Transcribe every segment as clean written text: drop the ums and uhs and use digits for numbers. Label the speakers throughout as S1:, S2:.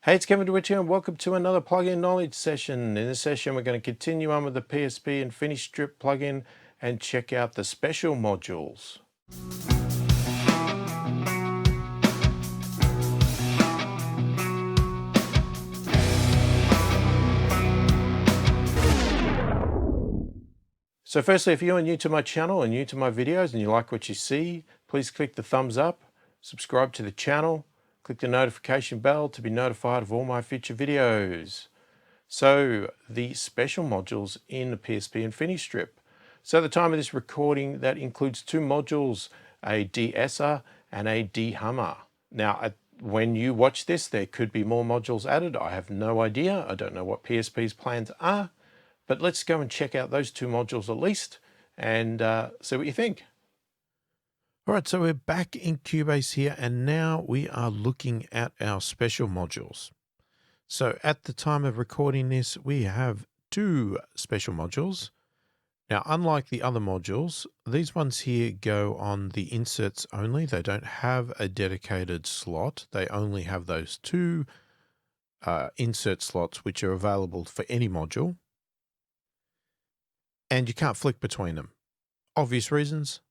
S1: Hey, it's Kevin DeWitt here and welcome to another plugin knowledge session. In this session, we're going to continue on with the PSP InfiniStrip plugin and check out the special modules. So firstly, if you're new to my channel and new to my videos and you like what you see, please click the thumbs up, subscribe to the channel, click the notification bell to be notified of all my future videos. So the special modules in the PSP InfiniStrip. So at the time of this recording, that includes two modules, a de-esser and a de-hammer. Now, when you watch this, there could be more modules added. I have no idea. I don't know what PSP's plans are, but let's go and check out those two modules at least and see what you think. All right, so we're back in Cubase here, and now we are looking at our special modules. So at the time of recording this, we have two special modules. Now, unlike the other modules, these ones here go on the inserts only. They don't have a dedicated slot. They only have those two insert slots, which are available for any module. And you can't flick between them. Obvious reasons,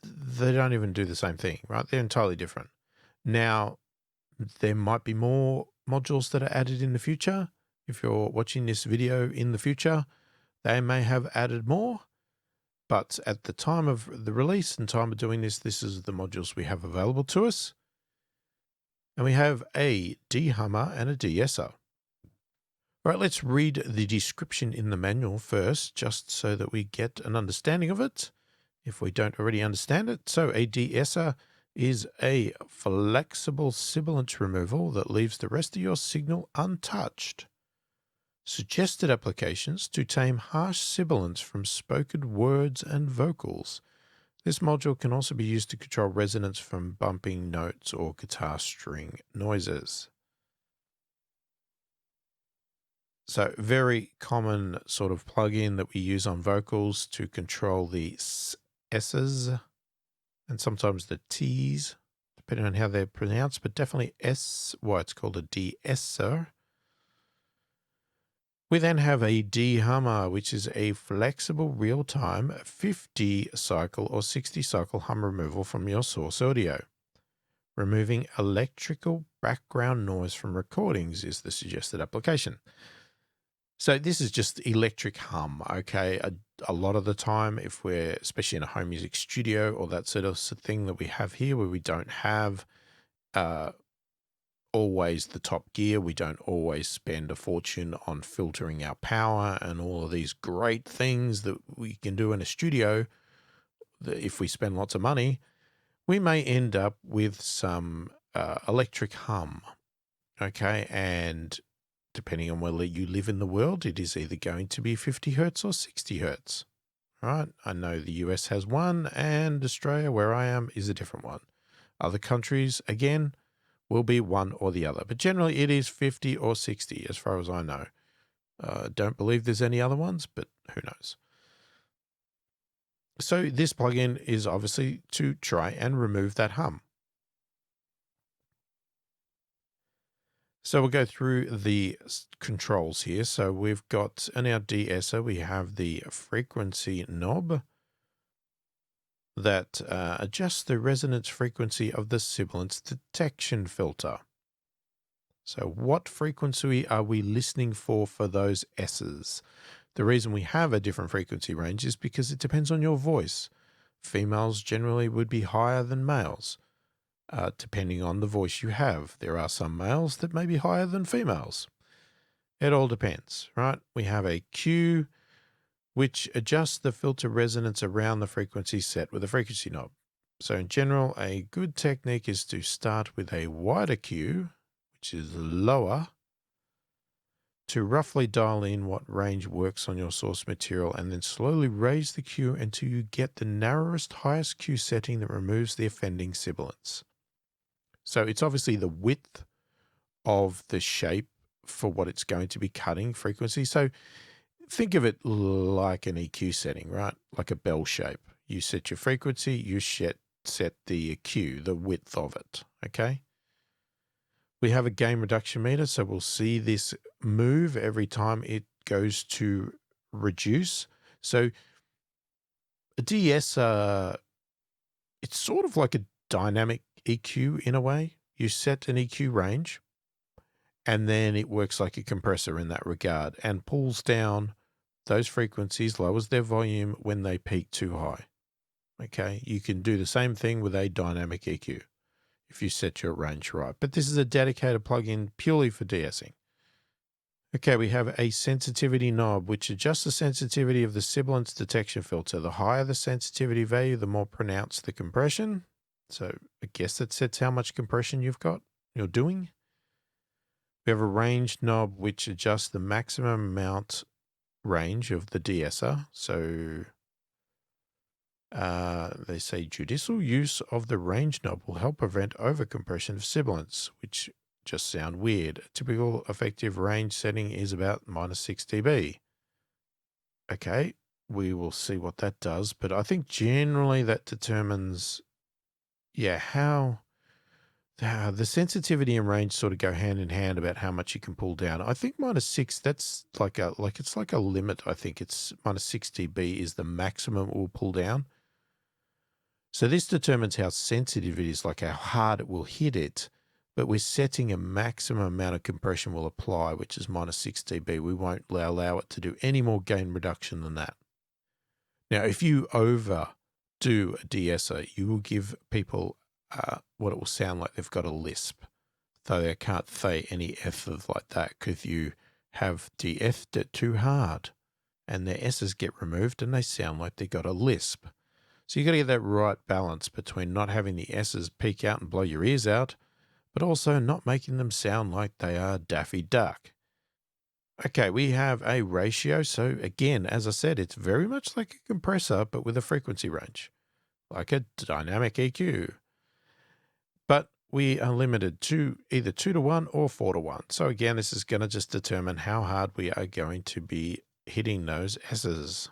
S1: they don't even do the same thing, right? They're entirely different. Now, there might be more modules that are added in the future. If you're watching this video in the future, they may have added more, but at the time of the release and time of doing this, this is the modules we have available to us. And we have a de-hammer and a de-esser. All right, let's read the description in the manual first, just so that we get an understanding of it, if we don't already understand it. So a de-esser is a flexible sibilant removal that leaves the rest of your signal untouched. Suggested applications to tame harsh sibilants from spoken words and vocals. This module can also be used to control resonance from bumping notes or guitar string noises. So very common sort of plugin that we use on vocals to control the S's and sometimes the T's, depending on how they're pronounced, but definitely S, why it's called a de-esser. We then have a de-hammer, which is a flexible real-time 50 cycle or 60 cycle hum removal from your source audio. Removing electrical background noise from recordings is the suggested application. So this is just electric hum, okay? A lot of the time, if we're, especially in a home music studio or that sort of thing that we have here where we don't have always the top gear, we don't always spend a fortune on filtering our power and all of these great things that we can do in a studio, that if we spend lots of money, we may end up with some electric hum, okay? And depending on whether you live in the world, it is either going to be 50 hertz or 60 hertz, right? I know the US has one and Australia, where I am, is a different one. Other countries, again, will be one or the other, but generally it is 50 or 60 as far as I know. Don't believe there's any other ones, but who knows? So this plugin is obviously to try and remove that hum. So we'll go through the controls here. So we've got in our de-esser, we have the frequency knob that adjusts the resonance frequency of the sibilance detection filter. So what frequency are we listening for those S's? The reason we have a different frequency range is because it depends on your voice. Females generally would be higher than males. Depending on the voice you have. There are some males that may be higher than females. It all depends, right? We have a Q, which adjusts the filter resonance around the frequency set with a frequency knob. So in general, a good technique is to start with a wider Q, which is lower, to roughly dial in what range works on your source material, and then slowly raise the Q until you get the narrowest, highest Q setting that removes the offending sibilants. So it's obviously the width of the shape for what it's going to be cutting frequency. So think of it like an EQ setting, right? Like a bell shape. You set your frequency, you set the EQ, the width of it, okay? We have a gain reduction meter, so we'll see this move every time it goes to reduce. So a de-esser, it's sort of like a dynamic EQ in a way. You set an EQ range, and then it works like a compressor in that regard and pulls down those frequencies, lowers their volume when they peak too high. Okay, you can do the same thing with a dynamic EQ if you set your range right. But this is a dedicated plugin purely for de-essing. Okay, we have a sensitivity knob, which adjusts the sensitivity of the sibilance detection filter. The higher the sensitivity value, the more pronounced the compression. So I guess that sets how much compression you're doing. We have a range knob, which adjusts the maximum amount range of the de-esser. So they say judicial use of the range knob will help prevent overcompression of sibilance, which just sound weird. A typical effective range setting is about -6 dB. Okay, we will see what that does, but I think generally that determines, how the sensitivity and range sort of go hand in hand about how much you can pull down. I think -6, that's it's like a limit. I think it's -6 dB is the maximum it will pull down. So this determines how sensitive it is, like how hard it will hit it, but we're setting a maximum amount of compression will apply, which is -6 dB. We won't allow it to do any more gain reduction than that. Now, if you overdo a de-esser, you will give people what it will sound like they've got a lisp, though they can't say any F's like that because you have de-essed it too hard and their S's get removed and they sound like they got a lisp. So you got to get that right balance between not having the S's peek out and blow your ears out, but also not making them sound like they are Daffy Duck. Okay, we have a ratio. So again, as I said, it's very much like a compressor, but with a frequency range, like a dynamic EQ. But we are limited to either 2:1 or 4:1. So again, this is going to just determine how hard we are going to be hitting those S's.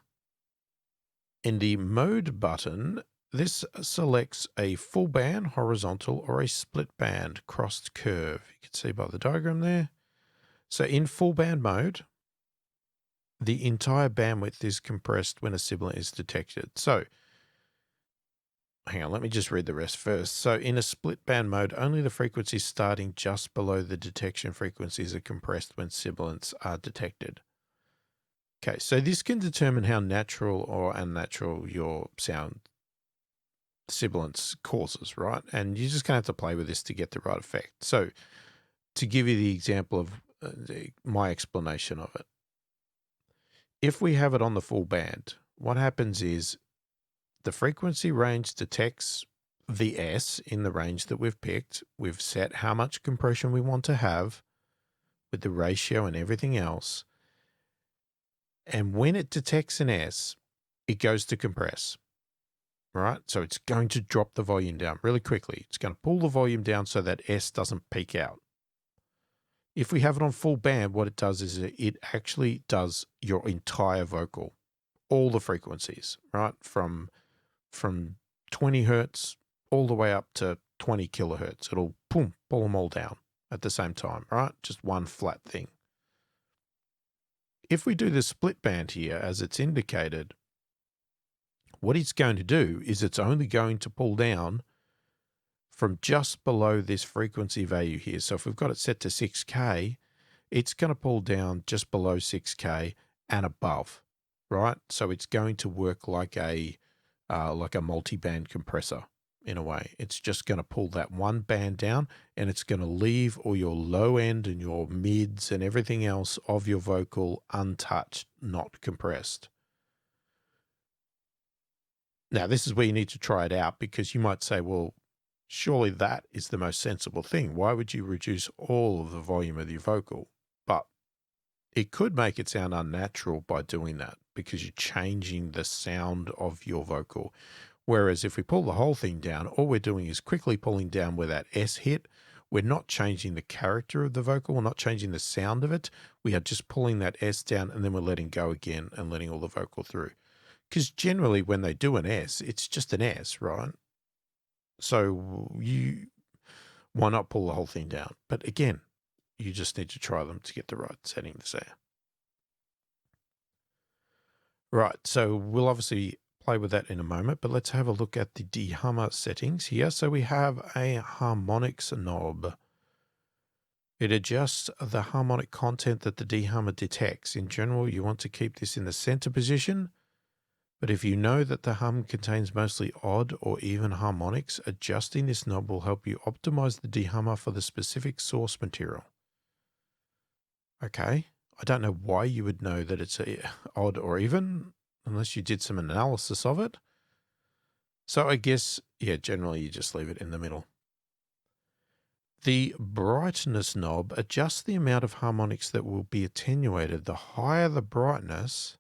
S1: In the mode button, this selects a full band, horizontal, or a split band, crossed curve. You can see by the diagram there. So in full band mode, the entire bandwidth is compressed when a sibilant is detected. So hang on, let me just read the rest first. So in a split band mode, only the frequencies starting just below the detection frequencies are compressed when sibilants are detected. Okay, so this can determine how natural or unnatural your sound sibilance causes, right? And you're just going to have to play with this to get the right effect. So to give you the example of my explanation of it, if we have it on the full band, what happens is the frequency range detects the S in the range that we've picked. We've set how much compression we want to have with the ratio and everything else. And when it detects an S, it goes to compress, right? So it's going to drop the volume down really quickly. It's going to pull the volume down so that S doesn't peak out. If we have it on full band, what it does is it actually does your entire vocal, all the frequencies, right? From 20 hertz all the way up to 20 kilohertz. It'll pull them all down at the same time, right? Just one flat thing. If we do the split band here, as it's indicated, what it's going to do is it's only going to pull down from just below this frequency value here. So if we've got it set to 6K, it's going to pull down just below 6K and above, right? So it's going to work like a multi-band compressor in a way. It's just going to pull that one band down and it's going to leave all your low end and your mids and everything else of your vocal untouched, not compressed. Now, this is where you need to try it out because you might say, well, surely that is the most sensible thing. Why would you reduce all of the volume of your vocal? But it could make it sound unnatural by doing that because you're changing the sound of your vocal. Whereas if we pull the whole thing down, all we're doing is quickly pulling down where that S hit. We're not changing the character of the vocal. We're not changing the sound of it. We are just pulling that S down and then we're letting go again and letting all the vocal through. Because generally when they do an S, it's just an S, right? So why not pull the whole thing down? But again, you just need to try them to get the right settings there. Right, so we'll obviously play with that in a moment, but let's have a look at the de-hammer settings here. So we have a harmonics knob. It adjusts the harmonic content that the de-hammer detects. In general, you want to keep this in the center position, but if you know that the hum contains mostly odd or even harmonics, adjusting this knob will help you optimize the de-hammer for the specific source material. Okay, I don't know why you would know that it's odd or even, unless you did some analysis of it. So I guess, yeah, generally you just leave it in the middle. The brightness knob adjusts the amount of harmonics that will be attenuated. The higher the brightness,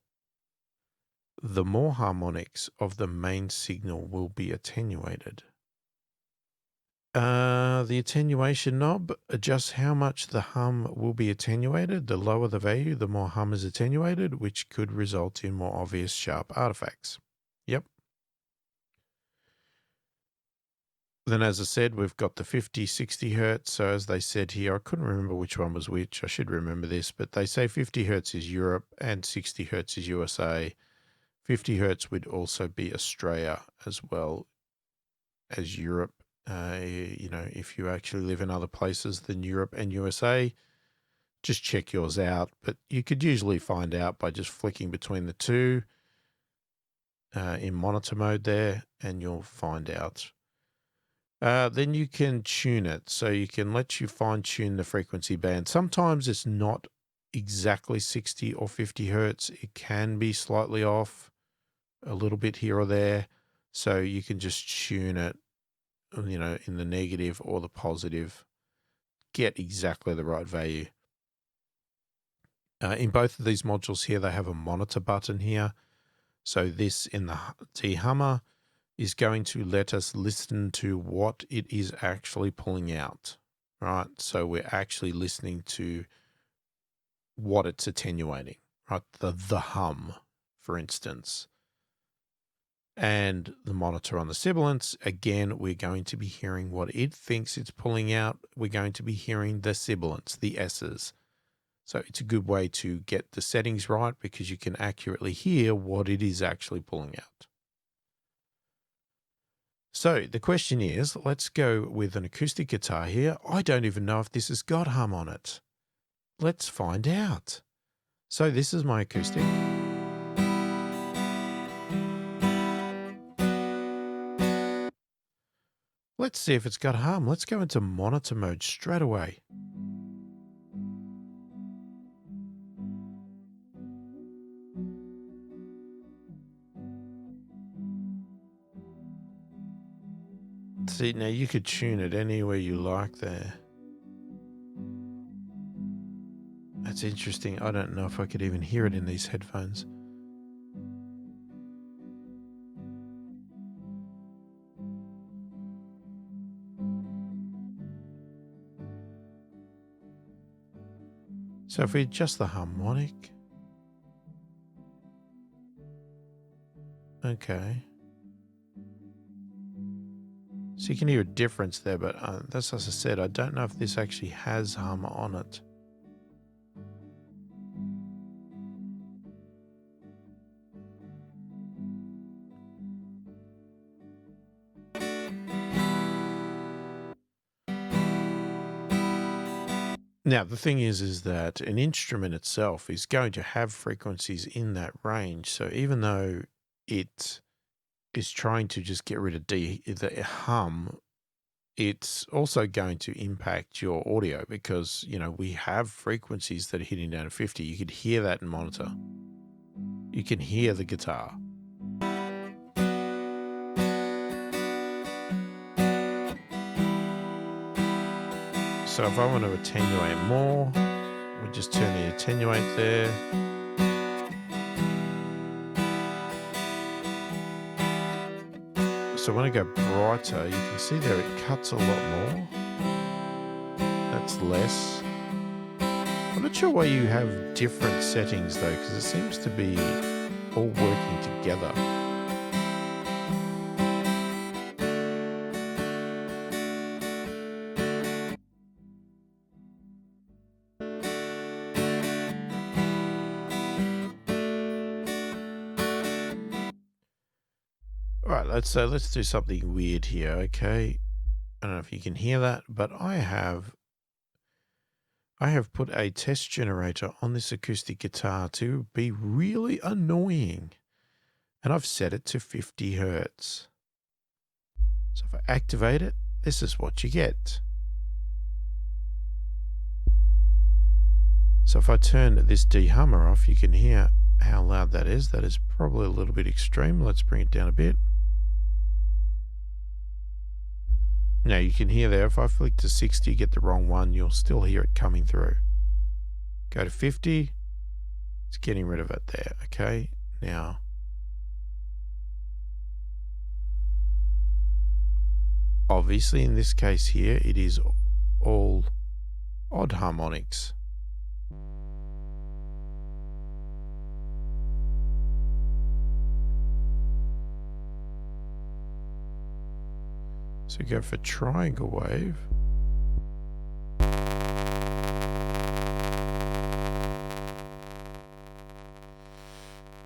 S1: the more harmonics of the main signal will be attenuated. The attenuation knob adjusts how much the hum will be attenuated. The lower the value, the more hum is attenuated, which could result in more obvious sharp artifacts. Yep. Then, as I said, we've got the 50, 60 hertz. So as they said here, I couldn't remember which one was which. I should remember this, but they say 50 hertz is Europe and 60 hertz is USA. 50 hertz would also be Australia as well as Europe. If you actually live in other places than Europe and USA, just check yours out. But you could usually find out by just flicking between the two in monitor mode there, and you'll find out. Then you can tune it. So you can let you fine tune the frequency band. Sometimes it's not exactly 60 or 50 hertz. It can be slightly off a little bit here or there. So you can just tune it, in the negative or the positive, get exactly the right value. In both of these modules here, they have a monitor button here. So this in the de-hammer is going to let us listen to what it is actually pulling out, right? So we're actually listening to what it's attenuating, right? The hum, for instance. And the monitor on the sibilance, again, we're going to be hearing what it thinks it's pulling out. We're going to be hearing the sibilance, the S's. So it's a good way to get the settings right because you can accurately hear what it is actually pulling out. So the question is, let's go with an acoustic guitar here. I don't even know if this has got hum on it. Let's find out. So this is my acoustic. Let's see if it's got hum. Let's go into monitor mode straight away. See, now you could tune it anywhere you like there. That's interesting. I don't know if I could even hear it in these headphones. So if we adjust the harmonic. Okay. So you can hear a difference there, but that's as I said, I don't know if this actually has hum on it. Now, the thing is that an instrument itself is going to have frequencies in that range. So even though it is trying to just get rid of the hum, it's also going to impact your audio because, we have frequencies that are hitting down to 50. You could hear that in monitor. You can hear the guitar. So if I want to attenuate more, we just turn the attenuate there. So when I go brighter, you can see there it cuts a lot more. That's less. I'm not sure why you have different settings though, because it seems to be all working together. All right, let's do something weird here, okay? I don't know if you can hear that, but I have put a test generator on this acoustic guitar to be really annoying. And I've set it to 50 hertz. So if I activate it, this is what you get. So if I turn this de-hummer off, you can hear how loud that is. That is probably a little bit extreme. Let's bring it down a bit. Now you can hear there, if I flick to 60, get the wrong one, you'll still hear it coming through. Go to 50, it's getting rid of it there, okay? Now, obviously in this case here, it is all odd harmonics. So go for triangle wave.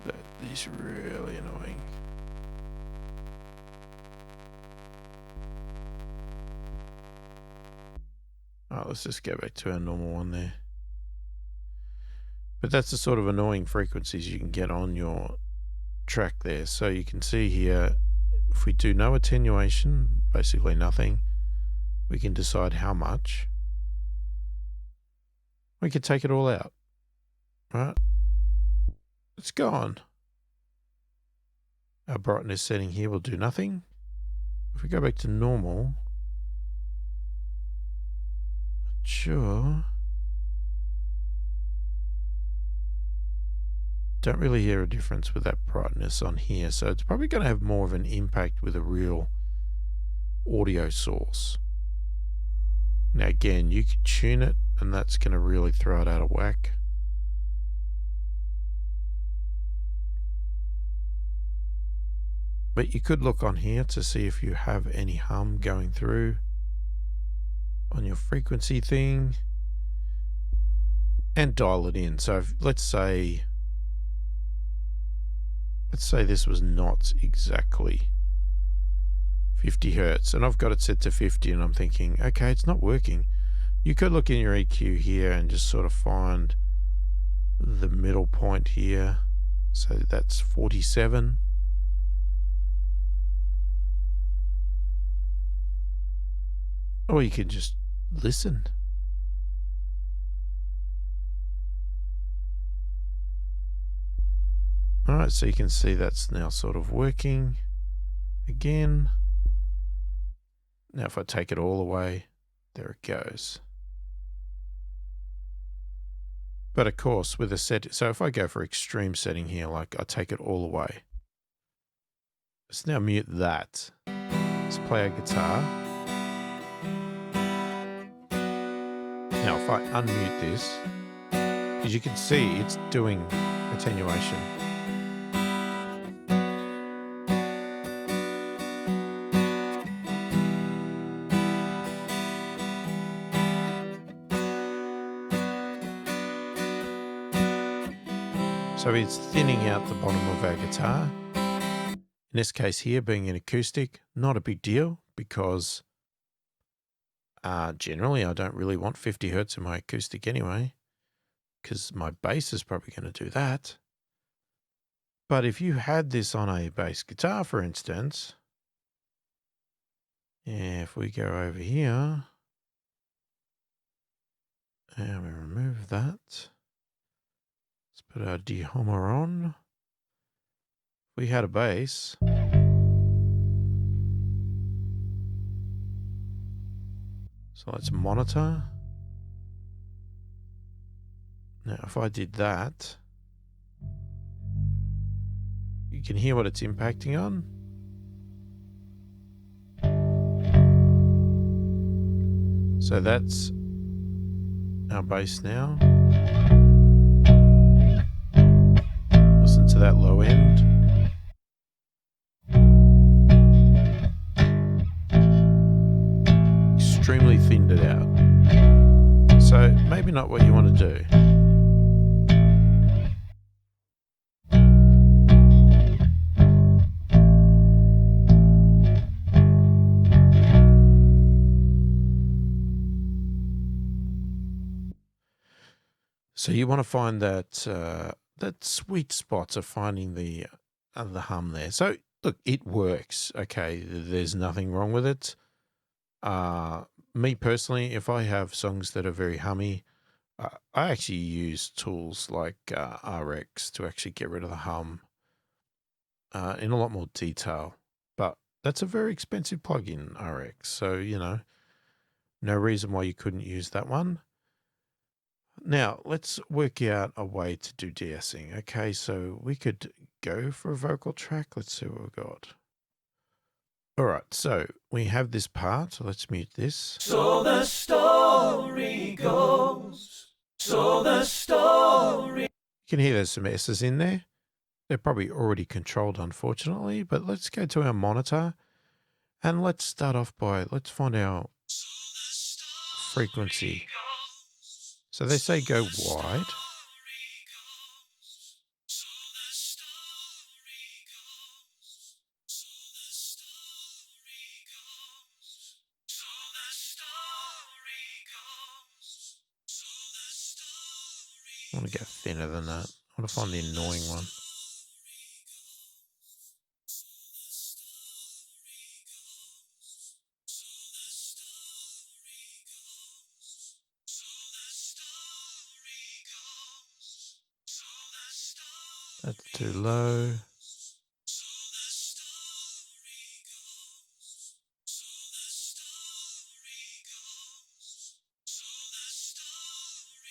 S1: That is really annoying. Oh, let's just go back to our normal one there. But that's the sort of annoying frequencies you can get on your track there. So you can see here, if we do no attenuation, basically nothing, we can decide how much. We could take it all out, right? It's gone. Our brightness setting here will do nothing. If we go back to normal, not sure. Don't really hear a difference with that brightness on here, so it's probably going to have more of an impact with a real audio source. Now again, you could tune it and that's going to really throw it out of whack. But you could look on here to see if you have any hum going through on your frequency thing and dial it in. So if, let's say this was not exactly 50 hertz and I've got it set to 50 and I'm thinking, okay, it's not working. You could look in your EQ here and just sort of find the middle point here. So that's 47. Or you could just listen. All right, so you can see that's now sort of working again. Now if I take it all away, there it goes. But of course with a set, so if I go for extreme setting here, like I take it all away. Let's now mute that. Let's play our guitar. Now if I unmute this, as you can see, it's doing attenuation. So it's thinning out the bottom of our guitar. In this case here, being an acoustic, not a big deal because generally I don't really want 50 hertz in my acoustic anyway, because my bass is probably going to do that. But if you had this on a bass guitar, for instance, if we go over here and we remove that, let's put our de-hummer on. If we had a bass, so let's monitor. Now, if I did that, you can hear what it's impacting on. So that's our bass now. Listen to that low end. Extremely thinned it out. So maybe not what you want to do. So you want to find that that sweet spot of finding the hum there. So look, it works. Okay, there's nothing wrong with it. Me personally, if I have songs that are very hummy, I actually use tools like RX to actually get rid of the hum in a lot more detail. But that's a very expensive plugin, RX. So, you know, no reason why you couldn't use that one. Now, let's work out a way to do de-essing. Okay, so we could go for a vocal track. Let's see what we've got. All right, so we have this part. So let's mute this.
S2: So the story goes. So the story.
S1: You can hear there's some S's in there. They're probably already controlled, unfortunately, but let's go to our monitor and let's start off by, let's find our frequency. So they say go wide. I want to go thinner than that. I want to find the annoying one. That's too low.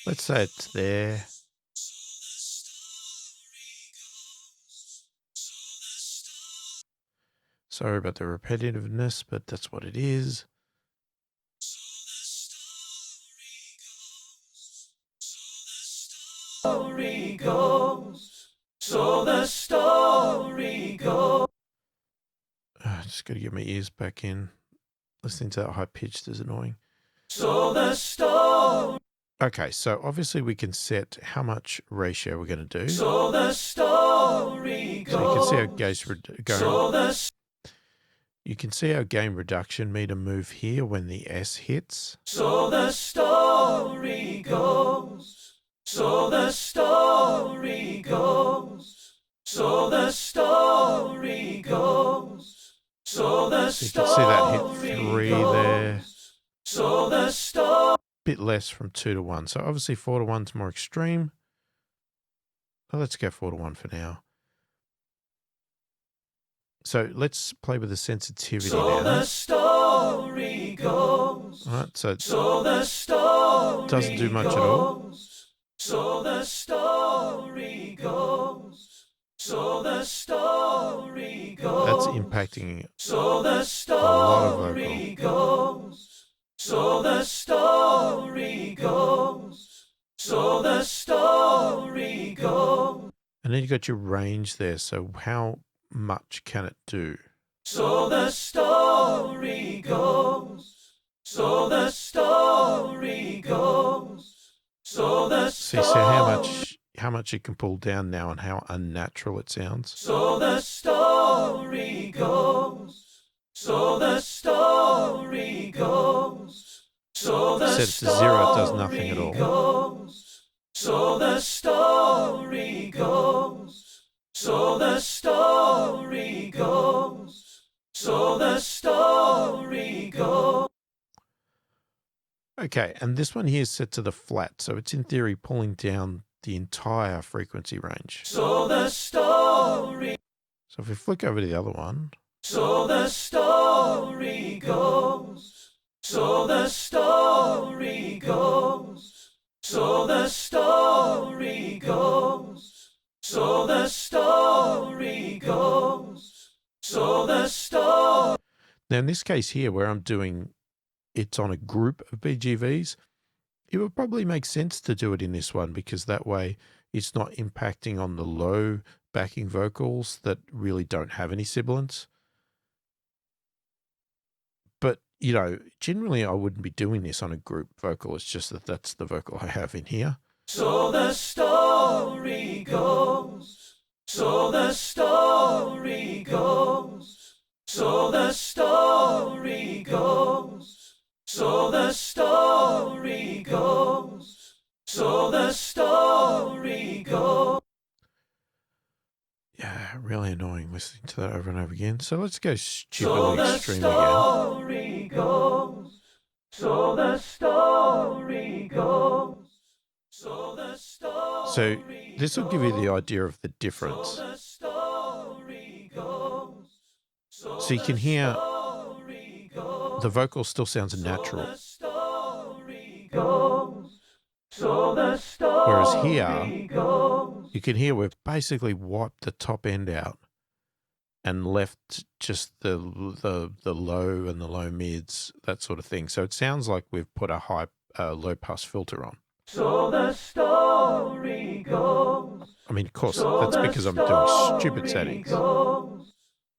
S1: Let's say it's there. Sorry about the repetitiveness, but that's what it is.
S2: Story goes. So the story goes.
S1: Just got to get my ears back in. Listening to that high pitched is annoying.
S2: So the story.
S1: Okay, so obviously we can set how much ratio we're going to do.
S2: So the story goes.
S1: So you can see you can see our gain reduction meter move here when the S hits.
S2: So the story goes. So the story goes. So the story goes. So the
S1: So you can see that hit 3 there.
S2: So the story.
S1: Bit less from 2 to 1. So obviously 4 to 1 is more extreme. Well, let's go 4 to 1 for now. So let's play with the sensitivity now.
S2: The story goes.
S1: All right, so
S2: the story
S1: doesn't do much at all.
S2: So the story goes. So the story goes.
S1: That's impacting
S2: So the story goes. So the story goes. So the story goes.
S1: And then you got your range there. So how much can it do?
S2: So the story goes. So the story goes. So the story.
S1: See how much it can pull down now and how unnatural it sounds.
S2: So the story goes. So the story goes. So the
S1: set it to 0, it does nothing at all.
S2: Goes. So the story goes. So the story goes. So the story goes.
S1: Okay, and this one here is set to the flat, so it's in theory pulling down the entire frequency range.
S2: So the story.
S1: So if we flick over to the other one.
S2: So the story goes. So the story goes. So the story goes. So the story goes. So the story.
S1: Now in this case here where I'm doing it's on a group of BGVs, it would probably make sense to do it in this one because that way it's not impacting on the low backing vocals that really don't have any sibilants. But, you know, generally I wouldn't be doing this on a group vocal. It's just that that's the vocal I have in here.
S2: So the story goes. So the story goes. So the story goes. So the story goes. So the story goes.
S1: Yeah, really annoying listening to that over and over again. So let's go
S2: So
S1: stupidly
S2: the
S1: extreme again.
S2: story goes. So the story goes. So the story
S1: So this will give you the idea of the
S2: So
S1: difference.
S2: the story goes.
S1: So you can hear
S2: Story goes.
S1: the vocal still sounds
S2: So
S1: natural.
S2: the story goes. So the story
S1: Whereas here,
S2: goes.
S1: you can hear we've basically wiped the top end out and left just the low and the low mids, that sort of thing. So it sounds like we've put a low pass filter on.
S2: So the story goes.
S1: I mean, of course,
S2: So
S1: that's
S2: the
S1: because I'm doing stupid
S2: story
S1: settings.
S2: goes.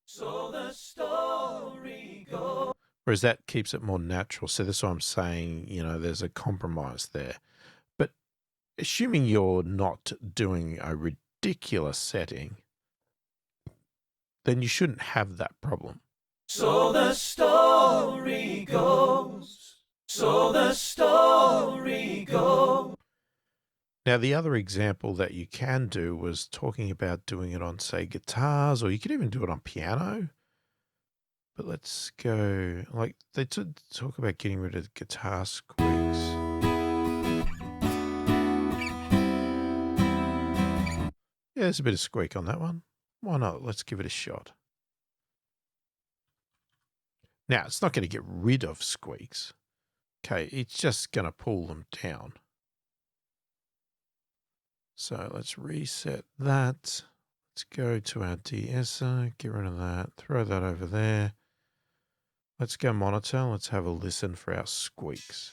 S2: So the story goes.
S1: Whereas that keeps it more natural. So that's why I'm saying, you know, there's a compromise there. But assuming you're not doing a ridiculous setting, then you shouldn't have that problem.
S2: So the story goes. So the story goes.
S1: Now, the other example that you can do was talking about doing it on, say, guitars, or you could even do it on piano. But let's go, like, they talk about getting rid of guitar squeaks. Yeah, there's a bit of squeak on that one. Why not? Let's give it a shot. Now, it's not going to get rid of squeaks. Okay, it's just going to pull them down. So let's reset that. Let's go to our de-esser, get rid of that, throw that over there. Let's go monitor. Let's have a listen for our squeaks.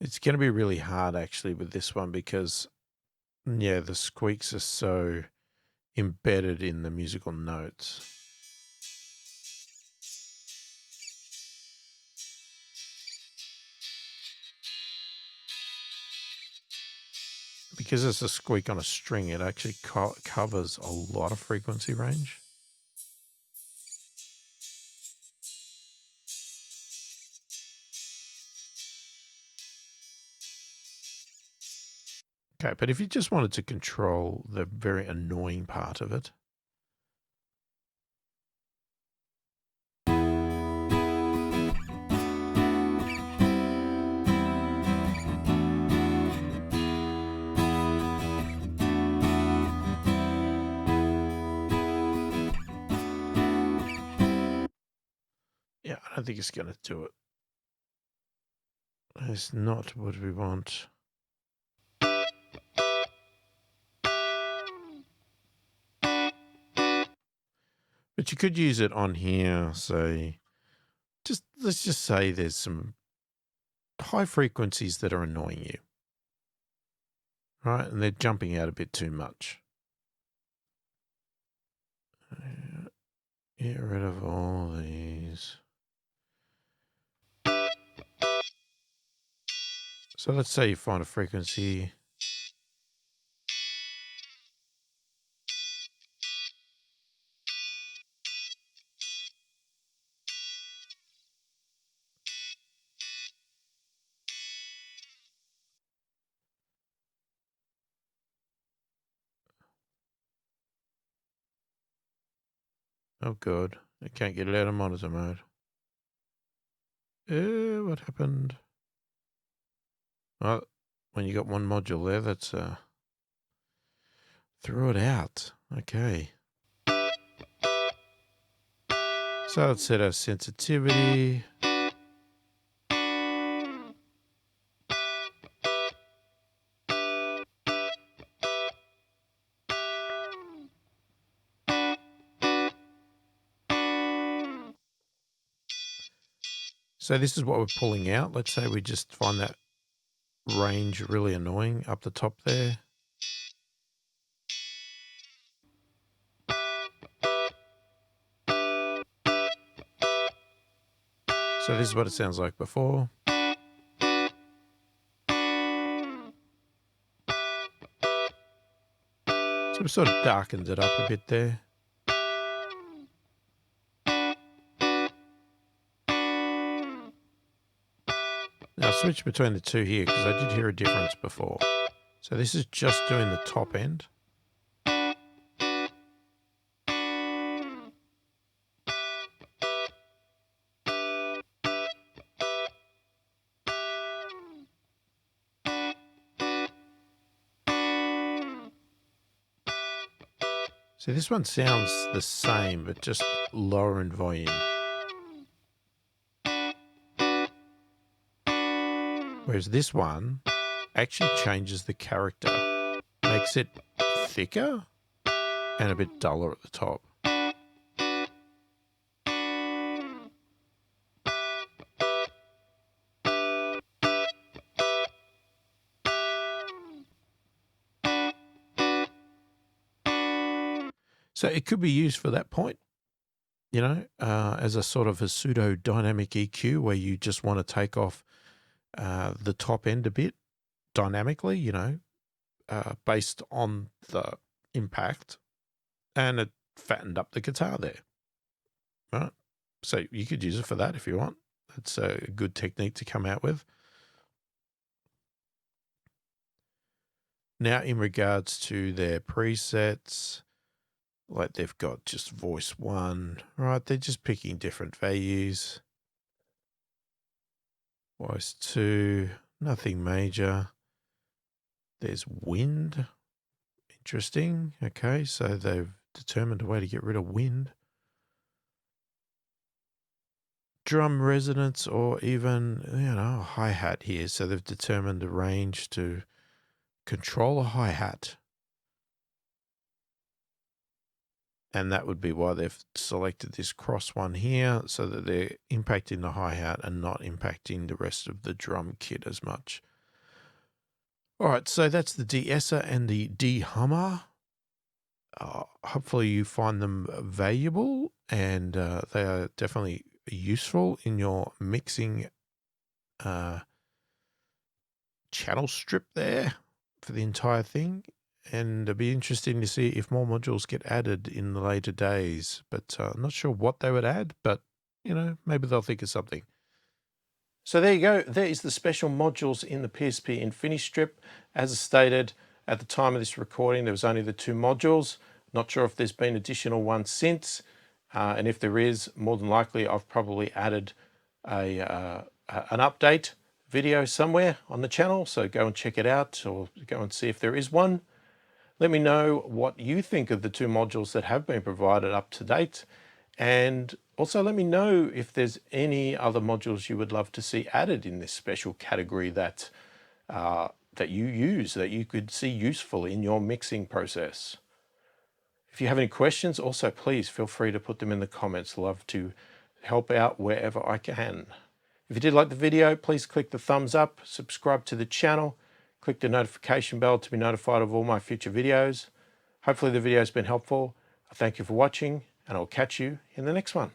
S1: It's going to be really hard actually with this one because, yeah, the squeaks are so embedded in the musical notes. Because it's a squeak on a string, it actually covers a lot of frequency range. Okay, but if you just wanted to control the very annoying part of it, yeah, I don't think it's going to do it. It's not what we want. But you could use it on here, say, let's just say there's some high frequencies that are annoying you, right? And they're jumping out a bit too much. Get rid of all these. So let's say you find a frequency. Oh, God. I can't get it out of monitor mode. What happened? Well, when you got one module there, that's threw it out. Okay. So let's set our sensitivity. So this is what we're pulling out. Let's say we just find that range really annoying up the top there. So this is what it sounds like before. So we sort of darkened it up a bit there. Now I'll switch between the two here because I did hear a difference before. So this is just doing the top end. So this one sounds the same, but just lower in volume. Whereas this one actually changes the character, makes it thicker and a bit duller at the top. So it could be used for that point, you know, as a sort of a pseudo dynamic EQ where you just want to take off the top end a bit dynamically, you know, based on the impact, and it fattened up the guitar there, right? So you could use it for that if you want. It's a good technique to come out with. Now, in regards to their presets, like they've got just voice 1, right? They're just picking different values. Voice 2, nothing major. There's wind. Interesting. Okay, so they've determined a way to get rid of wind. Drum resonance, or even, you know, a hi-hat here. So they've determined a range to control a hi-hat. And that would be why they've selected this cross one here, so that they're impacting the hi-hat and not impacting the rest of the drum kit as much. All right, so that's the de-esser and the de-hummer. Hopefully you find them valuable, and they are definitely useful in your mixing channel strip there for the entire thing. And it'll be interesting to see if more modules get added in the later days. But I'm not sure what they would add, but, you know, maybe they'll think of something. So there you go. There is the special modules in the PSP InfiniStrip. As stated, at the time of this recording, there was only the 2 modules. Not sure if there's been additional ones since. And if there is, more than likely, I've probably added an update video somewhere on the channel. So go and check it out, or go and see if there is one. Let me know what you think of the 2 modules that have been provided up to date. And also let me know if there's any other modules you would love to see added in this special category that, that you use, that you could see useful in your mixing process. If you have any questions, also please feel free to put them in the comments. Love to help out wherever I can. If you did like the video, please click the thumbs up, subscribe to the channel, click the notification bell to be notified of all my future videos. Hopefully the video has been helpful. I thank you for watching, and I'll catch you in the next one.